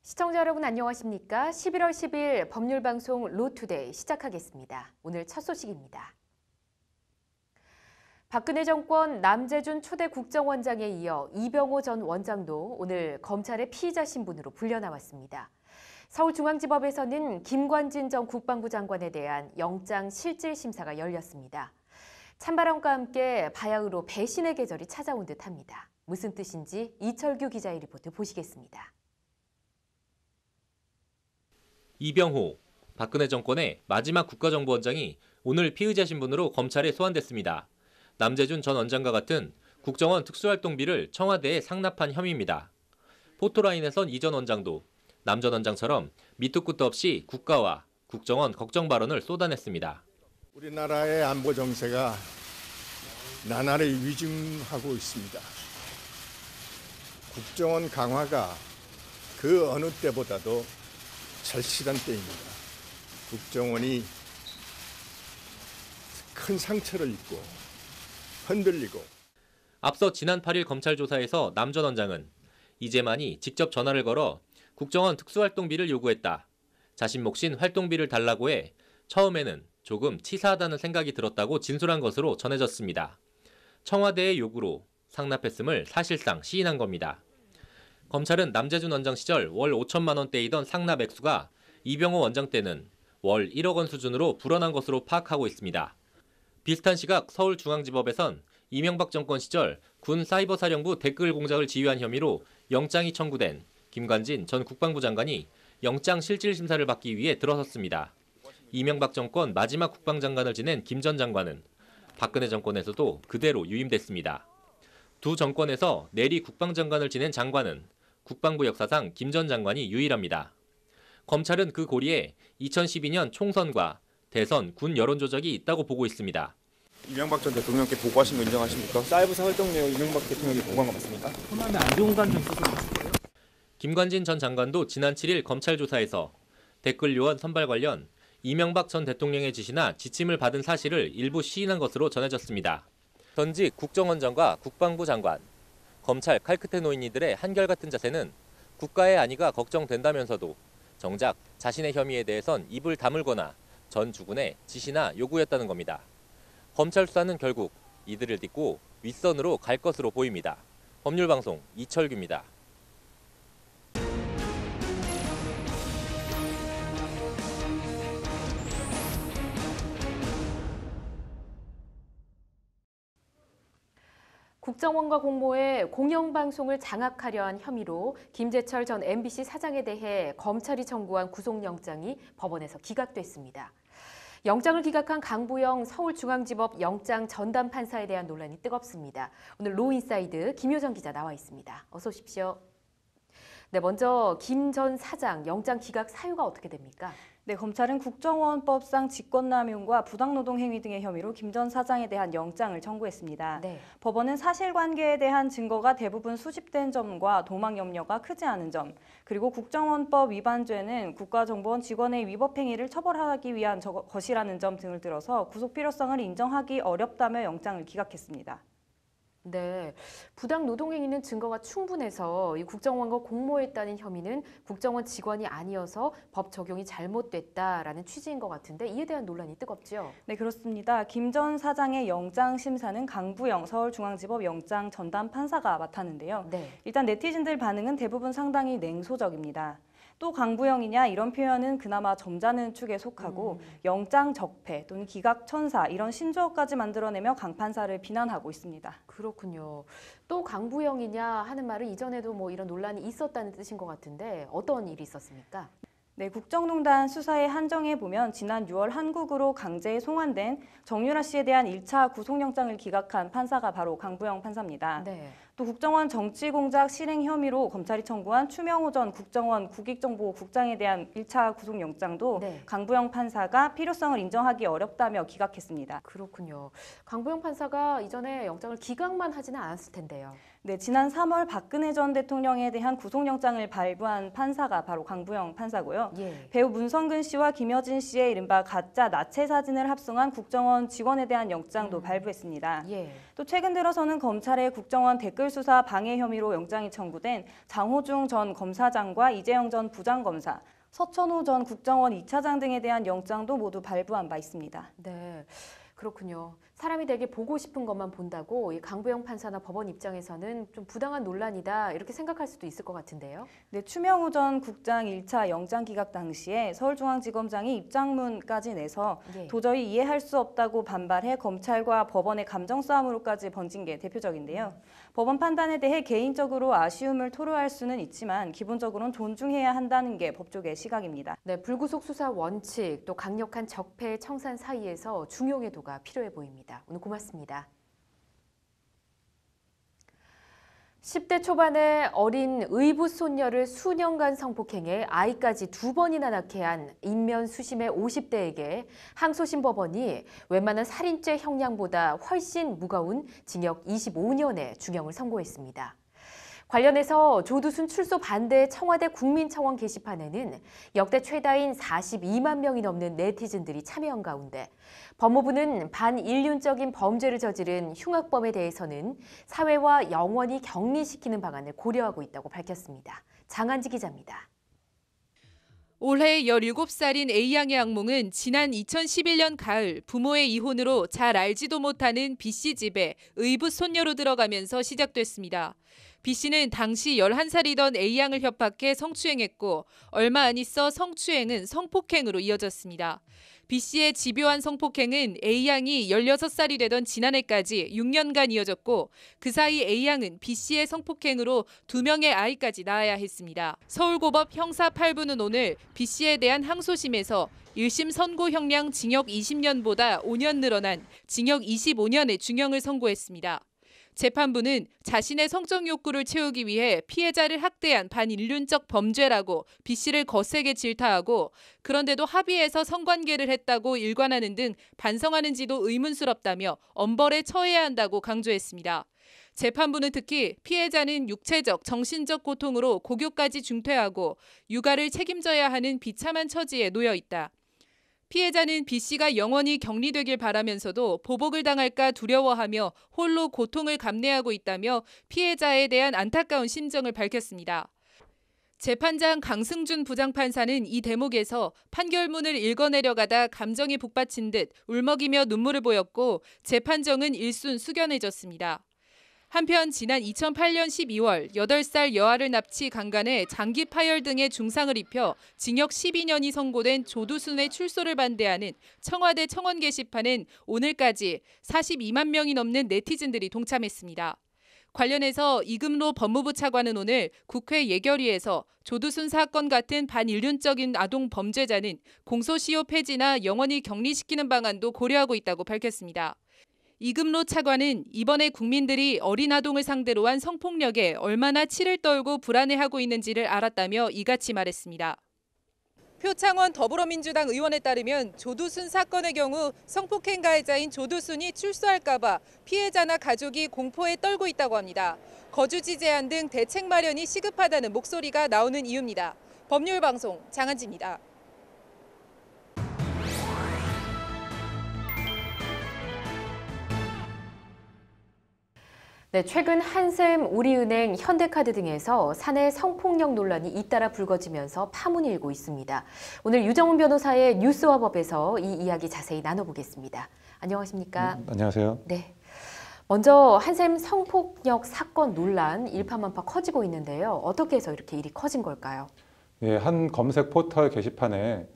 시청자 여러분 안녕하십니까? 11월 10일 법률방송 로투데이 시작하겠습니다. 오늘 첫 소식입니다. 박근혜 정권 남재준 초대 국정원장에 이어 이병호 전 원장도 오늘 검찰의 피의자 신분으로 불려 나왔습니다. 서울중앙지법에서는 김관진 전 국방부 장관에 대한 영장 실질 심사가 열렸습니다. 찬바람과 함께 바야흐로 배신의 계절이 찾아온 듯합니다. 무슨 뜻인지 이철규 기자의 리포트 보시겠습니다. 이병호, 박근혜 정권의 마지막 국가정보원장이 오늘 피의자 신분으로 검찰에 소환됐습니다. 남재준 전 원장과 같은 국정원 특수활동비를 청와대에 상납한 혐의입니다. 포토라인에선 이 전 원장도 남 전 원장처럼 밑도 끝도 없이 국가와 국정원 걱정 발언을 쏟아냈습니다. 우리나라의 안보 정세가 나날이 위중하고 있습니다. 국정원 강화가 그 어느 때보다도 절실한 때입니다. 국정원이 큰 상처를 입고 흔들리고. 앞서 지난 8일 검찰 조사에서 남 전 원장은 이재만이 직접 전화를 걸어 국정원 특수활동비를 요구했다. 자신 몫인 활동비를 달라고 해 처음에는 조금 치사하다는 생각이 들었다고 진술한 것으로 전해졌습니다. 청와대의 요구로 상납했음을 사실상 시인한 겁니다. 검찰은 남재준 원장 시절 월 5천만 원대이던 상납 액수가 이병호 원장 때는 월 1억 원 수준으로 불어난 것으로 파악하고 있습니다. 비슷한 시각 서울중앙지법에선 이명박 정권 시절 군 사이버사령부 댓글 공작을 지휘한 혐의로 영장이 청구된 김관진 전 국방부 장관이 영장 실질 심사를 받기 위해 들어섰습니다. 이명박 정권 마지막 국방장관을 지낸 김 전 장관은 박근혜 정권에서도 그대로 유임됐습니다. 두 정권에서 내리 국방장관을 지낸 장관은 국방부 역사상 김 전 장관이 유일합니다. 검찰은 그 고리에 2012년 총선과 대선 군 여론조작이 있다고 보고 있습니다. 이명박 전 대통령께 보고하신 거 인정하십니까? 사이버사 활동 내용 이명박 대통령이 보고한 거 맞습니까? 호남에 안 좋은 감정 있어서 그러실 거예요? 김관진 전 장관도 지난 7일 검찰 조사에서 댓글 요원 선발 관련 이명박 전 대통령의 지시나 지침을 받은 사실을 일부 시인한 것으로 전해졌습니다. 전직 국정원장과 국방부 장관, 검찰 칼끝에 놓인 이들의 한결같은 자세는 국가의 안위가 걱정된다면서도 정작 자신의 혐의에 대해선 입을 다물거나 전 주군의 지시나 요구였다는 겁니다. 검찰 수사는 결국 이들을 딛고 윗선으로 갈 것으로 보입니다. 법률방송 이철규입니다. 국정원과 공모해 공영방송을 장악하려 한 혐의로 김재철 전 MBC 사장에 대해 검찰이 청구한 구속영장이 법원에서 기각됐습니다. 영장을 기각한 강부영 서울중앙지법 영장 전담 판사에 대한 논란이 뜨겁습니다. 오늘 로인사이드 김효정 기자 나와 있습니다. 어서 오십시오. 네, 먼저 김 전 사장 영장 기각 사유가 어떻게 됩니까? 네, 검찰은 국정원법상 직권남용과 부당노동 행위 등의 혐의로 김 전 사장에 대한 영장을 청구했습니다. 네. 법원은 사실관계에 대한 증거가 대부분 수집된 점과 도망 염려가 크지 않은 점, 그리고 국정원법 위반죄는 국가정보원 직원의 위법 행위를 처벌하기 위한 것이라는 점 등을 들어서 구속 필요성을 인정하기 어렵다며 영장을 기각했습니다. 네, 부당 노동행위는 증거가 충분해서 이 국정원과 공모했다는 혐의는 국정원 직원이 아니어서 법 적용이 잘못됐다라는 취지인 것 같은데 이에 대한 논란이 뜨겁죠? 네, 그렇습니다. 김 전 사장의 영장 심사는 강부영 서울중앙지법 영장 전담 판사가 맡았는데요. 네. 일단 네티즌들 반응은 대부분 상당히 냉소적입니다. 또 강부영이냐 이런 표현은 그나마 점잖은 축에 속하고 영장 적폐 또는 기각 천사 이런 신조어까지 만들어내며 강 판사를 비난하고 있습니다. 그렇군요. 또 강부영이냐 하는 말은 이전에도 뭐 이런 논란이 있었다는 뜻인 것 같은데 어떤 일이 있었습니까? 네, 국정농단 수사에 한정해 보면 지난 6월 한국으로 강제 송환된 정유라 씨에 대한 1차 구속영장을 기각한 판사가 바로 강부영 판사입니다. 네. 또 국정원 정치공작 실행 혐의로 검찰이 청구한 추명호 전 국정원 국익정보국장에 대한 1차 구속영장도 네. 강부영 판사가 필요성을 인정하기 어렵다며 기각했습니다. 그렇군요. 강부영 판사가 이전에 영장을 기각만 하지는 않았을 텐데요. 네, 지난 3월 박근혜 전 대통령에 대한 구속영장을 발부한 판사가 바로 강부영 판사고요. 예. 배우 문성근 씨와 김여진 씨의 이른바 가짜 나체 사진을 합성한 국정원 직원에 대한 영장도 발부했습니다. 예. 또 최근 들어서는 검찰의 국정원 댓글 댓글수사 방해 혐의로 영장이 청구된 장호중 전 검사장과 이재영 전 부장검사, 서천후 전 국정원 2차장 등에 대한 영장도 모두 발부한 바 있습니다. 네, 그렇군요. 사람이 되게 보고 싶은 것만 본다고 이 강부영 판사나 법원 입장에서는 좀 부당한 논란이다 이렇게 생각할 수도 있을 것 같은데요. 네, 추명호 전 국장 1차 영장 기각 당시에 서울중앙지검장이 입장문까지 내서 예. 도저히 이해할 수 없다고 반발해 검찰과 법원의 감정 싸움으로까지 번진 게 대표적인데요. 법원 판단에 대해 개인적으로 아쉬움을 토로할 수는 있지만 기본적으로는 존중해야 한다는 게 법조계의 시각입니다. 네, 불구속 수사 원칙 또 강력한 적폐 청산 사이에서 중용해도가 필요해 보입니다. 오늘 고맙습니다. 10대 초반의 어린 의붓 손녀를 수년간 성폭행해 아이까지 2번이나 낳게 한 인면 수심의 50대에게 항소심 법원이 웬만한 살인죄 형량보다 훨씬 무거운 징역 25년의 중형을 선고했습니다. 관련해서 조두순 출소 반대 청와대 국민청원 게시판에는 역대 최다인 42만 명이 넘는 네티즌들이 참여한 가운데 법무부는 반인륜적인 범죄를 저지른 흉악범에 대해서는 사회와 영원히 격리시키는 방안을 고려하고 있다고 밝혔습니다. 장한지 기자입니다. 올해 17살인 A양의 악몽은 지난 2011년 가을 부모의 이혼으로 잘 알지도 못하는 B씨 집에 의붓 손녀로 들어가면서 시작됐습니다. B씨는 당시 11살이던 A양을 협박해 성추행했고 얼마 안 있어 성추행은 성폭행으로 이어졌습니다. B씨의 집요한 성폭행은 A양이 16살이 되던 지난해까지 6년간 이어졌고 그 사이 A양은 B씨의 성폭행으로 2명의 아이까지 낳아야 했습니다. 서울고법 형사 8부는 오늘 B씨에 대한 항소심에서 1심 선고 형량 징역 20년보다 5년 늘어난 징역 25년의 중형을 선고했습니다. 재판부는 자신의 성적 욕구를 채우기 위해 피해자를 학대한 반인륜적 범죄라고 B씨를 거세게 질타하고 그런데도 합의해서 성관계를 했다고 일관하는 등 반성하는지도 의문스럽다며 엄벌에 처해야 한다고 강조했습니다. 재판부는 특히 피해자는 육체적, 정신적 고통으로 고교까지 중퇴하고 육아를 책임져야 하는 비참한 처지에 놓여 있다. 피해자는 B씨가 영원히 격리되길 바라면서도 보복을 당할까 두려워하며 홀로 고통을 감내하고 있다며 피해자에 대한 안타까운 심정을 밝혔습니다. 재판장 강승준 부장판사는 이 대목에서 판결문을 읽어내려가다 감정이 북받친 듯 울먹이며 눈물을 보였고 재판정은 일순 숙연해졌습니다. 한편 지난 2008년 12월 8살 여아를 납치 강간해 장기 파열 등의 중상을 입혀 징역 12년이 선고된 조두순의 출소를 반대하는 청와대 청원 게시판엔 오늘까지 42만 명이 넘는 네티즌들이 동참했습니다. 관련해서 이금로 법무부 차관은 오늘 국회 예결위에서 조두순 사건 같은 반인륜적인 아동 범죄자는 공소시효 폐지나 영원히 격리시키는 방안도 고려하고 있다고 밝혔습니다. 이금로 차관은 이번에 국민들이 어린 아동을 상대로 한 성폭력에 얼마나 치를 떨고 불안해하고 있는지를 알았다며 이같이 말했습니다. 표창원 더불어민주당 의원에 따르면 조두순 사건의 경우 성폭행 가해자인 조두순이 출소할까 봐 피해자나 가족이 공포에 떨고 있다고 합니다. 거주지 제한 등 대책 마련이 시급하다는 목소리가 나오는 이유입니다. 법률방송 장한지입니다. 네, 최근 한샘, 우리은행, 현대카드 등에서 사내 성폭력 논란이 잇따라 불거지면서 파문이 일고 있습니다. 오늘 유정훈 변호사의 뉴스와 법에서 이 이야기 자세히 나눠보겠습니다. 안녕하십니까? 안녕하세요. 네. 먼저 한샘 성폭력 사건 논란 일파만파 커지고 있는데요. 어떻게 해서 이렇게 일이 커진 걸까요? 예, 한 검색 포털 게시판에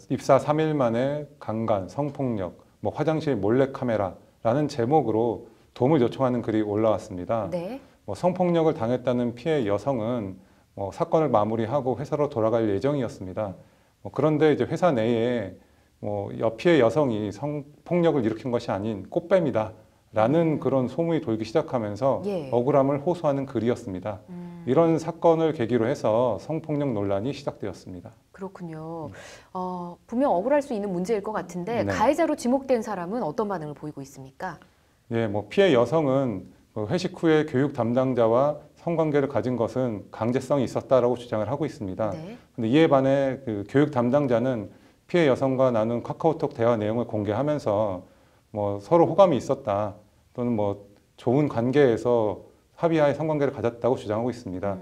입사 3일 만에 강간, 성폭력, 화장실 몰래카메라라는 제목으로 도움을 요청하는 글이 올라왔습니다. 네. 성폭력을 당했다는 피해 여성은 사건을 마무리하고 회사로 돌아갈 예정이었습니다. 그런데 이제 회사 내에 피해 여성이 성폭력을 일으킨 것이 아닌 꽃뱀이다라는 그런 소문이 돌기 시작하면서 예. 억울함을 호소하는 글이었습니다. 이런 사건을 계기로 해서 성폭력 논란이 시작되었습니다. 그렇군요. 분명 억울할 수 있는 문제일 것 같은데 네. 가해자로 지목된 사람은 어떤 반응을 보이고 있습니까? 예, 피해 여성은 회식 후에 교육 담당자와 성관계를 가진 것은 강제성이 있었다라고 주장을 하고 있습니다. 네. 근데 이에 반해 그 교육 담당자는 피해 여성과 나눈 카카오톡 대화 내용을 공개하면서 서로 호감이 있었다 또는 좋은 관계에서 합의하에 성관계를 가졌다고 주장하고 있습니다.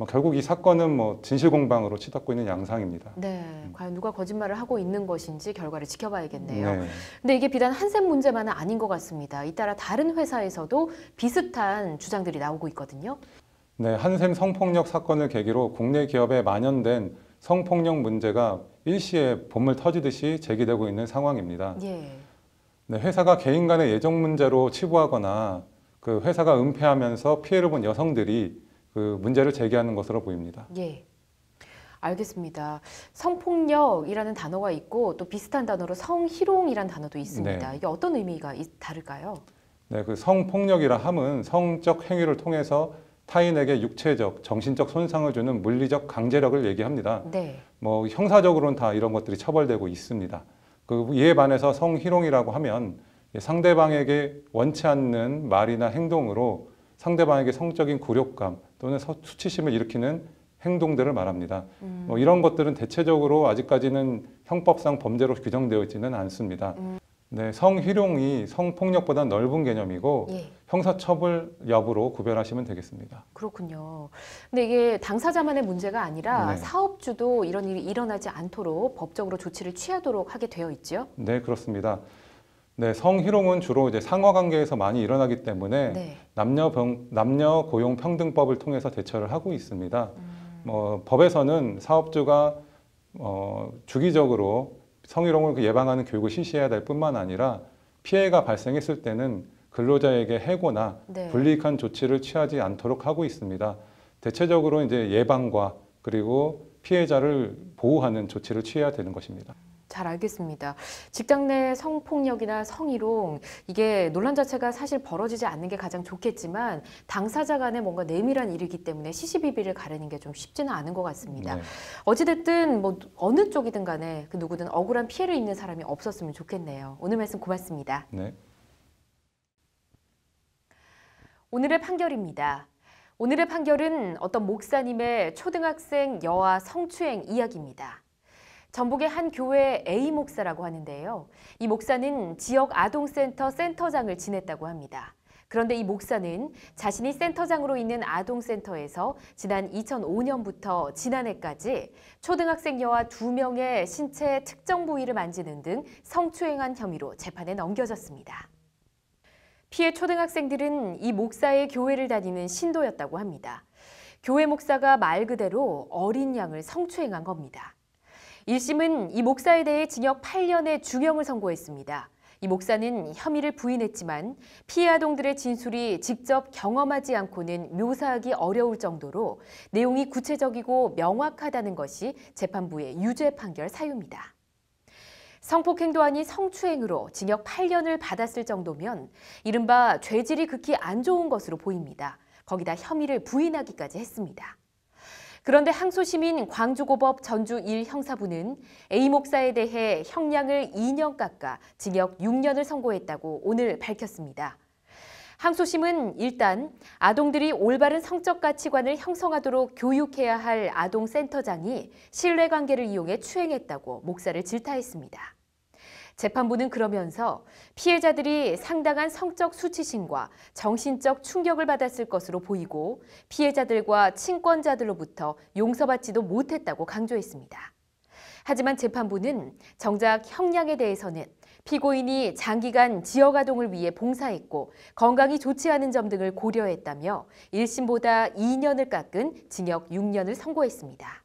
결국 이 사건은 진실공방으로 치닫고 있는 양상입니다. 네, 과연 누가 거짓말을 하고 있는 것인지 결과를 지켜봐야겠네요. 네. 근데 이게 비단 한샘 문제만은 아닌 것 같습니다. 잇따라 다른 회사에서도 비슷한 주장들이 나오고 있거든요. 네, 한샘 성폭력 사건을 계기로 국내 기업에 만연된 성폭력 문제가 일시에 봄을 터지듯이 제기되고 있는 상황입니다. 예. 네, 회사가 개인 간의 예정 문제로 치부하거나 그 회사가 은폐하면서 피해를 본 여성들이 그 문제를 제기하는 것으로 보입니다. 예. 알겠습니다. 성폭력이라는 단어가 있고 또 비슷한 단어로 성희롱이라는 단어도 있습니다. 네. 이게 어떤 의미가 다를까요? 네, 그 성폭력이라 함은 성적 행위를 통해서 타인에게 육체적, 정신적 손상을 주는 물리적 강제력을 얘기합니다. 네. 형사적으로는 다 이런 것들이 처벌되고 있습니다. 이에 반해서 성희롱이라고 하면 상대방에게 원치 않는 말이나 행동으로 상대방에게 성적인 굴욕감 또는 수치심을 일으키는 행동들을 말합니다. 이런 것들은 대체적으로 아직까지는 형법상 범죄로 규정되어 있지는 않습니다. 네, 성희롱이 성폭력보다 넓은 개념이고 예. 형사처벌 여부로 구별하시면 되겠습니다. 그렇군요. 근데 이게 당사자만의 문제가 아니라 네. 사업주도 이런 일이 일어나지 않도록 법적으로 조치를 취하도록 하게 되어 있죠? 네, 그렇습니다. 네, 성희롱은 주로 이제 상하관계에서 많이 일어나기 때문에 네. 남녀 고용평등법을 통해서 대처를 하고 있습니다. 법에서는 사업주가 주기적으로 성희롱을 예방하는 교육을 실시해야 될 뿐만 아니라 피해가 발생했을 때는 근로자에게 해고나 네. 불이익한 조치를 취하지 않도록 하고 있습니다. 대체적으로 이제 예방과 그리고 피해자를 보호하는 조치를 취해야 되는 것입니다. 잘 알겠습니다. 직장 내 성폭력이나 성희롱 이게 논란 자체가 사실 벌어지지 않는 게 가장 좋겠지만 당사자 간에 뭔가 내밀한 일이기 때문에 시시비비를 가르는 게 좀 쉽지는 않은 것 같습니다. 네. 어찌됐든 어느 쪽이든 간에 그 누구든 억울한 피해를 입는 사람이 없었으면 좋겠네요. 오늘 말씀 고맙습니다. 네. 오늘의 판결입니다. 오늘의 판결은 어떤 목사님의 초등학생 여아 성추행 이야기입니다. 전북의 한 교회 A 목사라고 하는데요. 이 목사는 지역 아동센터 센터장을 지냈다고 합니다. 그런데 이 목사는 자신이 센터장으로 있는 아동센터에서 지난 2005년부터 지난해까지 초등학생 여아 2명의 신체 특정 부위를 만지는 등 성추행한 혐의로 재판에 넘겨졌습니다. 피해 초등학생들은 이 목사의 교회를 다니는 신도였다고 합니다. 교회 목사가 말 그대로 어린 양을 성추행한 겁니다. 1심은 이 목사에 대해 징역 8년의 중형을 선고했습니다. 이 목사는 혐의를 부인했지만 피해 아동들의 진술이 직접 경험하지 않고는 묘사하기 어려울 정도로 내용이 구체적이고 명확하다는 것이 재판부의 유죄 판결 사유입니다. 성폭행도 아닌 성추행으로 징역 8년을 받았을 정도면 이른바 죄질이 극히 안 좋은 것으로 보입니다. 거기다 혐의를 부인하기까지 했습니다. 그런데 항소심인 광주고법 전주 1형사부는 A 목사에 대해 형량을 2년 깎아 징역 6년을 선고했다고 오늘 밝혔습니다. 항소심은 일단 아동들이 올바른 성적 가치관을 형성하도록 교육해야 할 아동센터장이 신뢰관계를 이용해 추행했다고 목사를 질타했습니다. 재판부는 그러면서 피해자들이 상당한 성적 수치심과 정신적 충격을 받았을 것으로 보이고 피해자들과 친권자들로부터 용서받지도 못했다고 강조했습니다. 하지만 재판부는 정작 형량에 대해서는 피고인이 장기간 지역 아동을 위해 봉사했고 건강이 좋지 않은 점 등을 고려했다며 1심보다 2년을 깎은 징역 6년을 선고했습니다.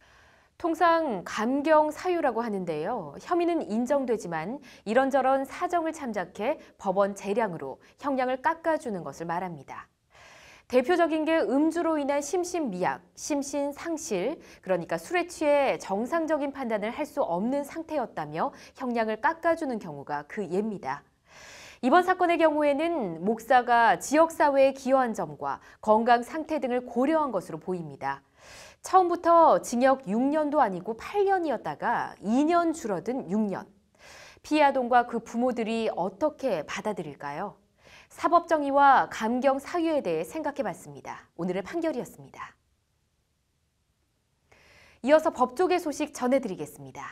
통상 감경 사유라고 하는데요. 혐의는 인정되지만 이런저런 사정을 참작해 법원 재량으로 형량을 깎아주는 것을 말합니다. 대표적인 게 음주로 인한 심신미약, 심신상실, 그러니까 술에 취해 정상적인 판단을 할 수 없는 상태였다며 형량을 깎아주는 경우가 그 예입니다. 이번 사건의 경우에는 목사가 지역사회에 기여한 점과 건강 상태 등을 고려한 것으로 보입니다. 처음부터 징역 6년도 아니고 8년이었다가 2년 줄어든 6년. 피해 아동과 그 부모들이 어떻게 받아들일까요? 사법정의와 감경 사유에 대해 생각해봤습니다. 오늘의 판결이었습니다. 이어서 법조계 소식 전해드리겠습니다.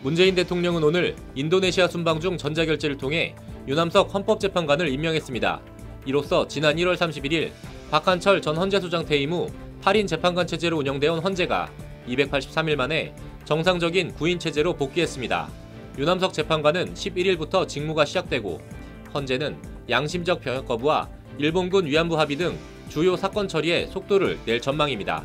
문재인 대통령은 오늘 인도네시아 순방 중 전자결제를 통해 유남석 헌법재판관을 임명했습니다. 이로써 지난 1월 31일 박한철 전 헌재소장 퇴임 후 8인 재판관 체제로 운영되어 온 헌재가 283일 만에 정상적인 9인 체제로 복귀했습니다. 유남석 재판관은 11일부터 직무가 시작되고 헌재는 양심적 병역 거부와 일본군 위안부 합의 등 주요 사건 처리에 속도를 낼 전망입니다.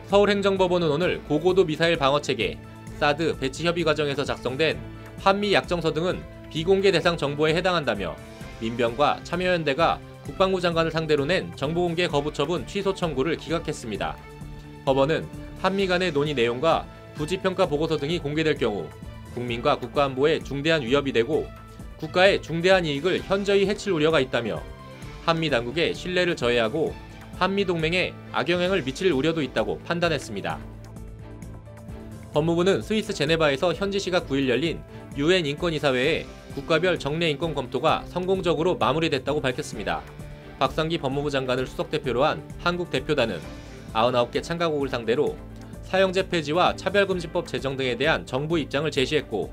서울행정법원은 오늘 고고도 미사일 방어체계, 사드 배치 협의 과정에서 작성된 한미 약정서 등은 비공개 대상 정보에 해당한다며 민병과 참여연대가 국방부 장관을 상대로 낸 정보공개 거부 처분 취소 청구를 기각했습니다. 법원은 한미 간의 논의 내용과 부지평가 보고서 등이 공개될 경우 국민과 국가안보에 중대한 위협이 되고 국가의 중대한 이익을 현저히 해칠 우려가 있다며 한미 당국의 신뢰를 저해하고 한미 동맹에 악영향을 미칠 우려도 있다고 판단했습니다. 법무부는 스위스 제네바에서 현지 시각 9일 열린 UN 인권이사회에 국가별 정례 인권 검토가 성공적으로 마무리됐다고 밝혔습니다. 박상기 법무부 장관을 수석대표로 한 한국 대표단은 99개 참가국을 상대로 사형제 폐지와 차별금지법 제정 등에 대한 정부 입장을 제시했고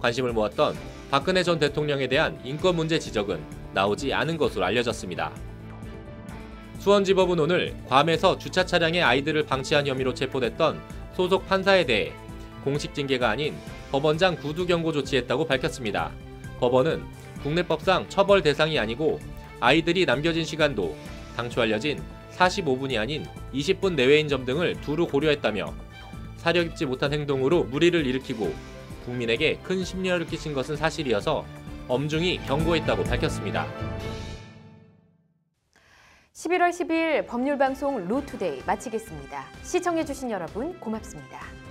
관심을 모았던 박근혜 전 대통령에 대한 인권 문제 지적은 나오지 않은 것으로 알려졌습니다. 수원지법은 오늘 괌에서 주차 차량에 아이들을 방치한 혐의로 체포됐던 소속 판사에 대해 공식 징계가 아닌 법원장 구두 경고 조치했다고 밝혔습니다. 법원은 국내법상 처벌 대상이 아니고 아이들이 남겨진 시간도 당초 알려진 45분이 아닌 20분 내외인 점 등을 두루 고려했다며 사려 깊지 못한 행동으로 물의를 일으키고 국민에게 큰 심려를 끼친 것은 사실이어서 엄중히 경고했다고 밝혔습니다. 11월 10일 법률방송 루투데이 마치겠습니다. 시청해주신 여러분 고맙습니다.